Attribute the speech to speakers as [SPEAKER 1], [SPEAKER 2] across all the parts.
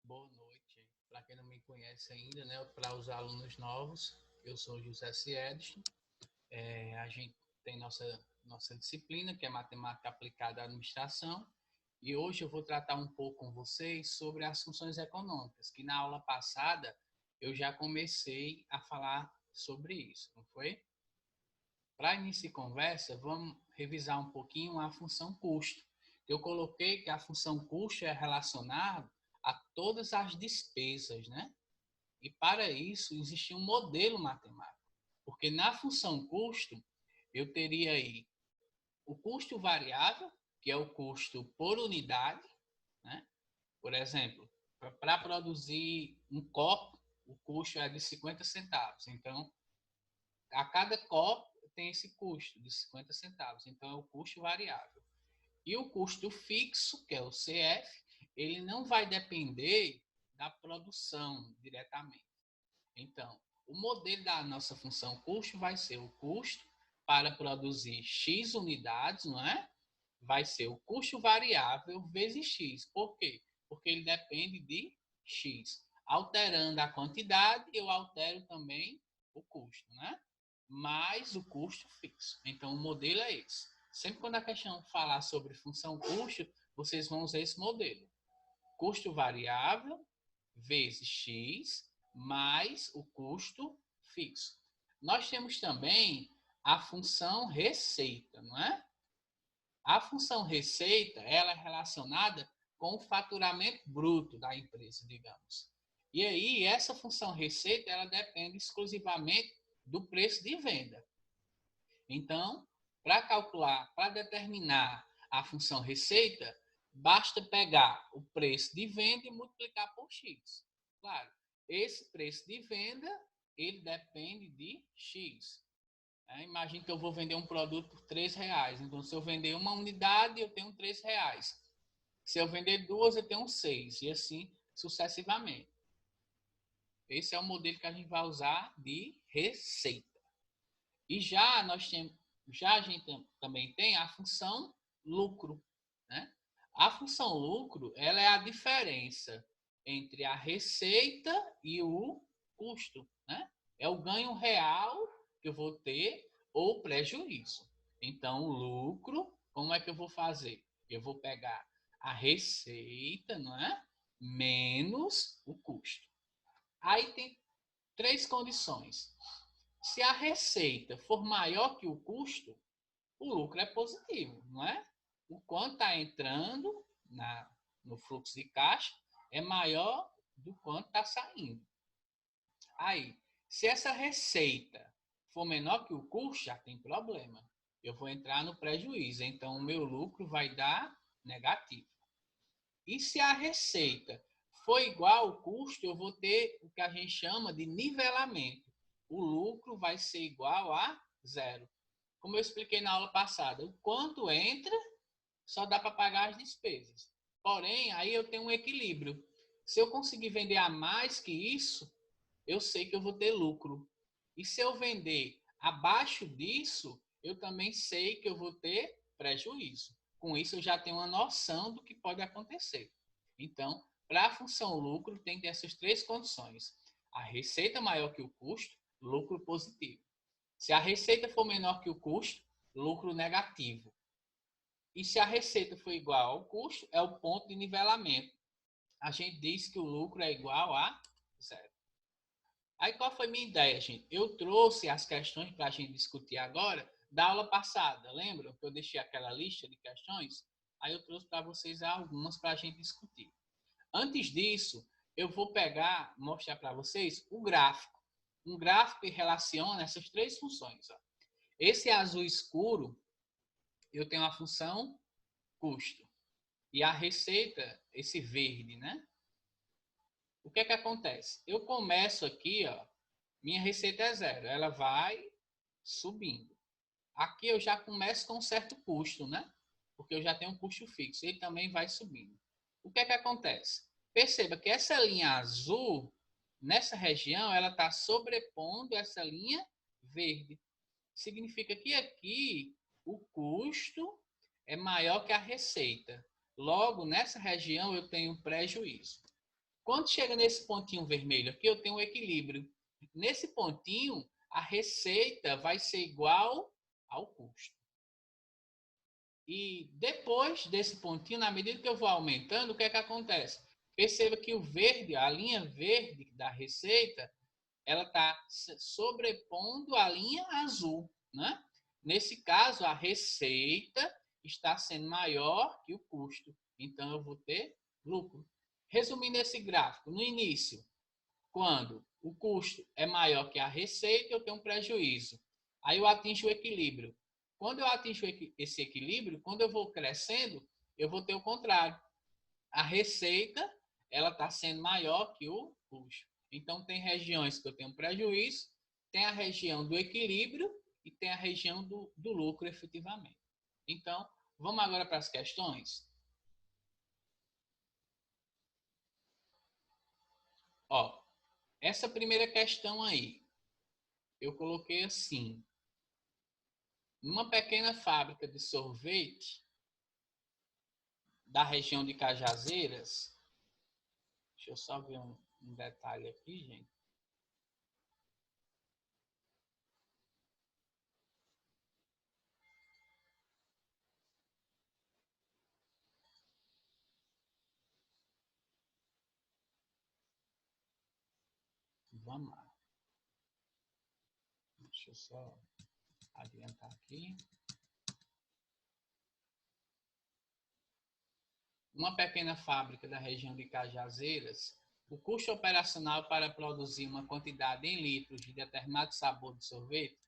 [SPEAKER 1] Boa noite. Para quem não me conhece ainda, né, para os alunos novos, eu sou José Ciedson. A gente tem nossa disciplina, que é Matemática Aplicada à Administração, e hoje eu vou tratar um pouco com vocês sobre as funções econômicas, que na aula passada eu já comecei a falar sobre isso, não foi? Para início de conversa, vamos revisar um pouquinho a função custo. Eu coloquei que a função custo é relacionada a todas as despesas, né? E para isso existe um modelo matemático, porque na função custo eu teria aí o custo variável, que é o custo por unidade, né? Por exemplo, para produzir um copo, o custo é de 50 centavos. Então, a cada copo tem esse custo de 50 centavos. Então, é o custo variável. E o custo fixo, que é o CF, ele não vai depender da produção diretamente. Então, o modelo da nossa função custo vai ser o custo para produzir X unidades, não é? Vai ser o custo variável vezes X. Por quê? Porque ele depende de X. Alterando a quantidade, eu altero também o custo, né? Mais o custo fixo. Então, o modelo é esse. Sempre quando a questão falar sobre função custo, vocês vão usar esse modelo. Custo variável vezes X mais o custo fixo. Nós temos também a função receita, não é? A função receita, ela é relacionada com o faturamento bruto da empresa, digamos. E aí, essa função receita, ela depende exclusivamente do preço de venda. Então, para calcular, para determinar a função receita, basta pegar o preço de venda e multiplicar por X. Claro, esse preço de venda, ele depende de X. Imagina que eu vou vender um produto por R$ 3. Então, se eu vender uma unidade, eu tenho R$ 3. Se eu vender duas, eu tenho 6. E assim sucessivamente. Esse é o modelo que a gente vai usar de receita. E já a gente também tem a função lucro, né? A função lucro, ela é a diferença entre a receita e o custo, né? É o ganho real que eu vou ter ou prejuízo. Então, o lucro, como é que eu vou fazer? Eu vou pegar a receita, não é? Menos o custo. Aí tem três condições. Se a receita for maior que o custo, o lucro é positivo, não é? O quanto está entrando no fluxo de caixa é maior do quanto está saindo. Aí, se essa receita for menor que o custo, já tem problema. Eu vou entrar no prejuízo, então o meu lucro vai dar negativo. E se a receita for igual ao custo, eu vou ter o que a gente chama de nivelamento. O lucro vai ser igual a zero. Como eu expliquei na aula passada, o quanto entra só dá para pagar as despesas. Porém, aí eu tenho um equilíbrio. Se eu conseguir vender a mais que isso, eu sei que eu vou ter lucro. E se eu vender abaixo disso, eu também sei que eu vou ter prejuízo. Com isso, eu já tenho uma noção do que pode acontecer. Então, para a função lucro, tem que ter essas três condições: a receita maior que o custo, lucro positivo. Se a receita for menor que o custo, lucro negativo. E se a receita for igual ao custo, é o ponto de nivelamento. A gente diz que o lucro é igual a zero. Aí qual foi a minha ideia, gente? Eu trouxe as questões para a gente discutir agora da aula passada. Lembram que eu deixei aquela lista de questões? Aí eu trouxe para vocês algumas para a gente discutir. Antes disso, eu vou mostrar para vocês o gráfico. Um gráfico que relaciona essas três funções. Ó. Esse azul escuro, eu tenho a função custo. E a receita, esse verde, né? O que é que acontece? Eu começo aqui, ó, minha receita é zero, ela vai subindo. Aqui eu já começo com um certo custo, né? Porque eu já tenho um custo fixo, ele também vai subindo. O que é que acontece? Perceba que essa linha azul, nessa região, ela está sobrepondo essa linha verde. Significa que aqui o custo é maior que a receita. Logo, nessa região eu tenho prejuízo. Quando chega nesse pontinho vermelho aqui, eu tenho um equilíbrio. Nesse pontinho, a receita vai ser igual ao custo. E depois desse pontinho, na medida que eu vou aumentando, o que é que acontece? Perceba que o verde, a linha verde da receita, ela está sobrepondo a linha azul, né? Nesse caso, a receita está sendo maior que o custo. Então, eu vou ter lucro. Resumindo esse gráfico, no início, quando o custo é maior que a receita, eu tenho um prejuízo. Aí eu atingo o equilíbrio. Quando eu atingo esse equilíbrio, quando eu vou crescendo, eu vou ter o contrário. A receita, ela está sendo maior que o custo. Então, tem regiões que eu tenho prejuízo, tem a região do equilíbrio e tem a região do lucro efetivamente. Então, vamos agora para as questões. Ó, essa primeira questão aí, eu coloquei assim. Numa pequena fábrica de sorvete da região de Cajazeiras, deixa eu só ver um detalhe aqui, gente. Vamos lá. Deixa eu só adiantar aqui. Uma pequena fábrica da região de Cajazeiras, o custo operacional para produzir uma quantidade em litros de determinado sabor de sorvete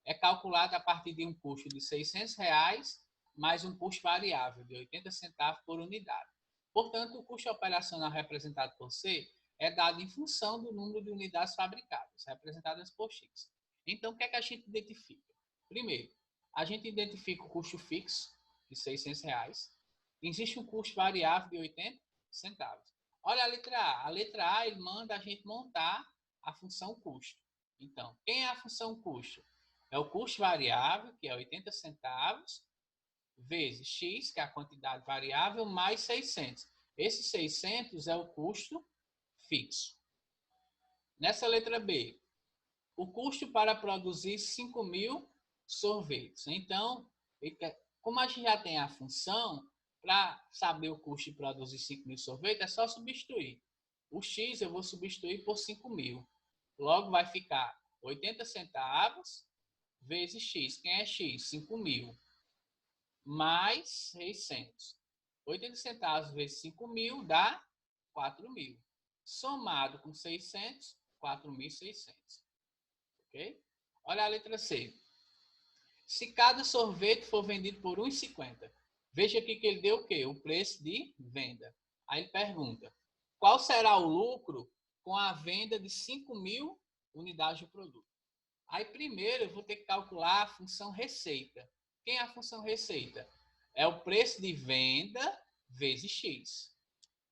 [SPEAKER 1] é calculado a partir de um custo de R$ 600 mais um custo variável de 80 centavos por unidade. Portanto, o custo operacional representado por C é dado em função do número de unidades fabricadas, representadas por X. Então, o que é que a gente identifica? Primeiro, a gente identifica o custo fixo de R$ 600. Existe um custo variável de 80 centavos. Olha a letra A. A letra A ele manda a gente montar a função custo. Então, quem é a função custo? É o custo variável, que é 80 centavos, vezes X, que é a quantidade variável, mais 600. Esse 600 é o custo fixo. Nessa letra B, o custo para produzir 5.000 sorvetes. Então, como a gente já tem a função, para saber o custo de produzir 5.000 sorvetes, é só substituir. O X eu vou substituir por 5.000. Logo vai ficar 80 centavos vezes X. Quem é X? 5.000. Mais 600. 80 centavos vezes 5.000 dá 4.000. Somado com 600, 4.600. Ok? Olha a letra C. Se cada sorvete for vendido por R$ 1,50, veja aqui que ele deu o quê? O preço de venda. Aí ele pergunta, qual será o lucro com a venda de 5.000 unidades do produto? Aí primeiro eu vou ter que calcular a função receita. Quem é a função receita? É o preço de venda vezes X.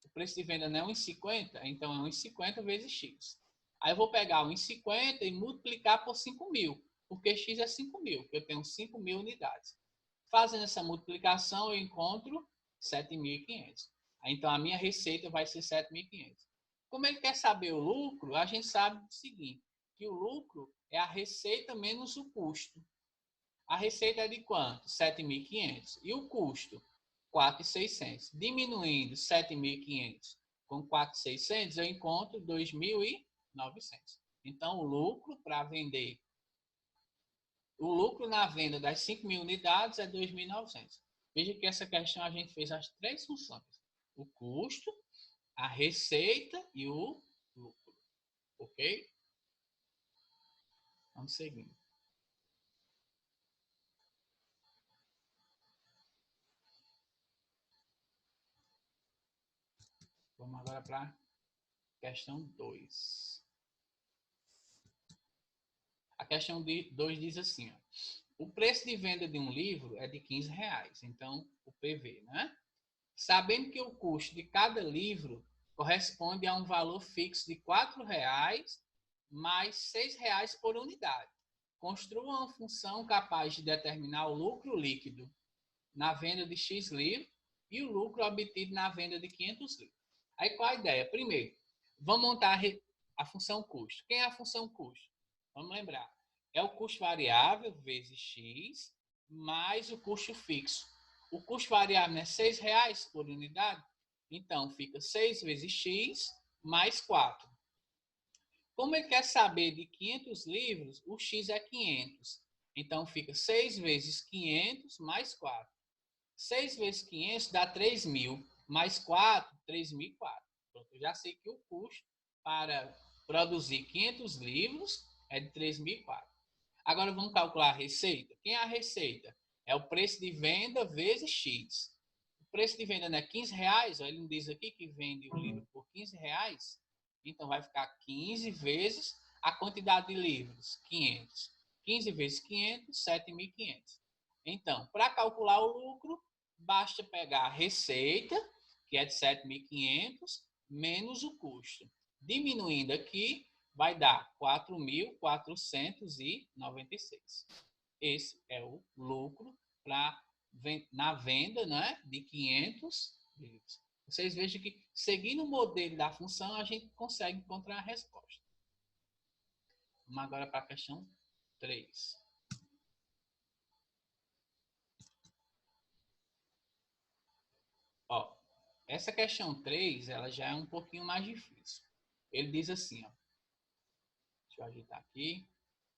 [SPEAKER 1] O preço de venda não é 1,50, então é 1,50 vezes X. Aí eu vou pegar 1,50 e multiplicar por 5.000, porque X é 5.000, porque eu tenho 5.000 unidades. Fazendo essa multiplicação, eu encontro 7.500. Então, a minha receita vai ser 7.500. Como ele quer saber o lucro, a gente sabe o seguinte, que o lucro é a receita menos o custo. A receita é de quanto? 7.500. E o custo? 4.600. Diminuindo 7.500 com 4.600, eu encontro 2.900. Então, o lucro para vender, o lucro na venda das 5.000 unidades é 2.900. Veja que essa questão a gente fez as três funções. O custo, a receita e o lucro. Ok? Vamos seguindo. Vamos agora para a questão 2. A questão 2 diz assim, ó, o preço de venda de um livro é de R$ 15, então o PV, né? Sabendo que o custo de cada livro corresponde a um valor fixo de R$ 4 mais R$ 6 por unidade. Construa uma função capaz de determinar o lucro líquido na venda de X livros e o lucro obtido na venda de 500 livros. Aí qual a ideia? Primeiro, Vamos montar a função custo. Quem é a função custo? Vamos lembrar. É o custo variável vezes x mais o custo fixo. O custo variável é R$6 por unidade. Então, fica 6 vezes x mais 4. Como ele quer saber de 500 livros, o x é 500. Então, fica 6 vezes 500 mais 4. 6 vezes 500 dá 3.000. Mais 4, 3.004. Pronto, eu já sei que o custo para produzir 500 livros é de 3.004. Agora vamos calcular a receita. Quem é a receita? É o preço de venda vezes X. O preço de venda não é R$15, ele não diz aqui que vende o livro por R$15, então vai ficar 15 vezes a quantidade de livros, 500. 15 vezes 500, 7.500. Então, para calcular o lucro, basta pegar a receita, que é de 7.500, menos o custo. Diminuindo aqui, vai dar 4.496. Esse é o lucro na venda, né, de 500 livros. Vocês vejam que, seguindo o modelo da função, a gente consegue encontrar a resposta. Vamos agora para a questão 3. Ó, essa questão 3, ela já é um pouquinho mais difícil. Ele diz assim, ó, deixa eu ajeitar aqui.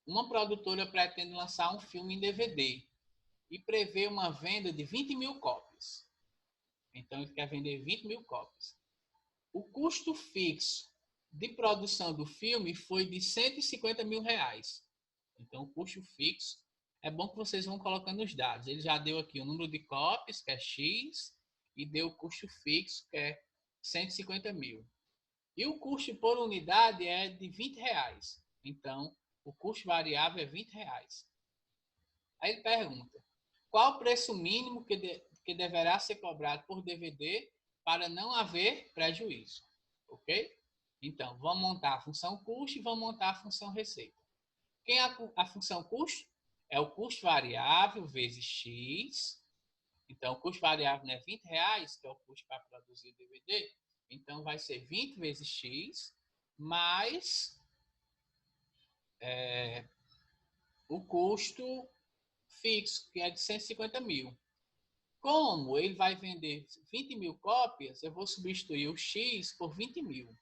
[SPEAKER 1] Uma produtora pretende lançar um filme em DVD e prevê uma venda de 20.000 cópias. Então, ele quer vender 20.000 cópias. O custo fixo de produção do filme foi de R$150.000. Então, o custo fixo, é bom que vocês vão colocando os dados. Ele já deu aqui o número de cópias, que é X, e deu o custo fixo, que é 150.000. E o custo por unidade é de R$20. Então, o custo variável é R$20. Aí ele pergunta, qual o preço mínimo que deverá ser cobrado por DVD para não haver prejuízo? Ok? Então, vamos montar a função custo e vamos montar a função receita. Quem é a função custo? É o custo variável vezes X. Então, o custo variável não é R$20, que é o custo para produzir o DVD. Então, vai ser 20 vezes X mais o custo fixo, que é de 150.000. Como ele vai vender 20.000 cópias, eu vou substituir o X por 20.000.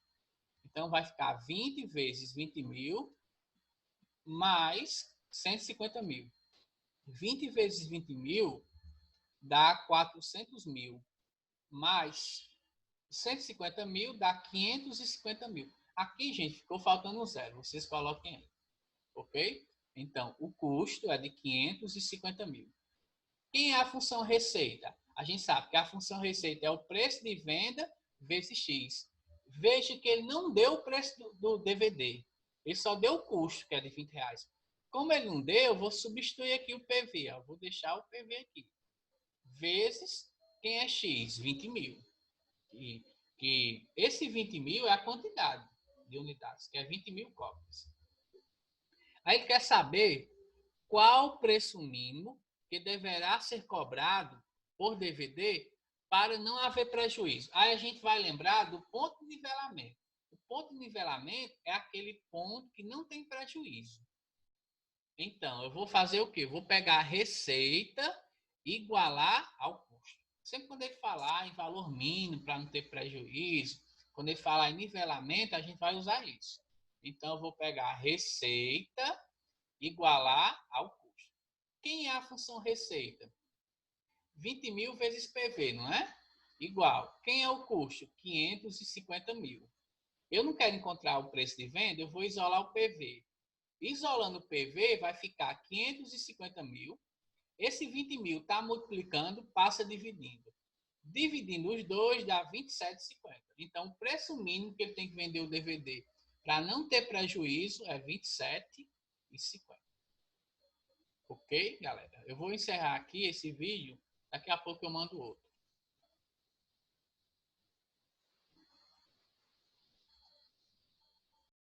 [SPEAKER 1] Então, vai ficar 20 vezes 20.000 mais 150.000. 20 vezes 20.000 dá 400.000. Mais 150.000 dá 550.000. Aqui, gente, ficou faltando um zero. Vocês coloquem aí. Ok? Então, o custo é de 550.000. Quem é a função receita? A gente sabe que a função receita é o preço de venda vezes X. Veja que ele não deu o preço do DVD. Ele só deu o custo, que é de R$20. Como ele não deu, eu vou substituir aqui o PV. Eu vou deixar o PV aqui. Vezes quem é X? 20.000. Que esse 20.000 é a quantidade de unidades, que é 20.000 cópias. Aí ele quer saber qual o preço mínimo que deverá ser cobrado por DVD para não haver prejuízo. Aí a gente vai lembrar do ponto de nivelamento. O ponto de nivelamento é aquele ponto que não tem prejuízo. Então, eu vou fazer o quê? Eu vou pegar a receita e igualar ao custo. Sempre quando ele falar em valor mínimo para não ter prejuízo, quando ele falar em nivelamento, a gente vai usar isso. Então, eu vou pegar a receita igualar ao custo. Quem é a função receita? 20.000 vezes PV, não é? Igual. Quem é o custo? 550.000. Eu não quero encontrar o preço de venda, eu vou isolar o PV. Isolando o PV, vai ficar 550.000. Esse 20.000 está multiplicando, passa dividindo. Dividindo os dois dá 27,50. Então, o preço mínimo que ele tem que vender o DVD para não ter prejuízo é 27,50. Ok, galera? Eu vou encerrar aqui esse vídeo. Daqui a pouco eu mando outro.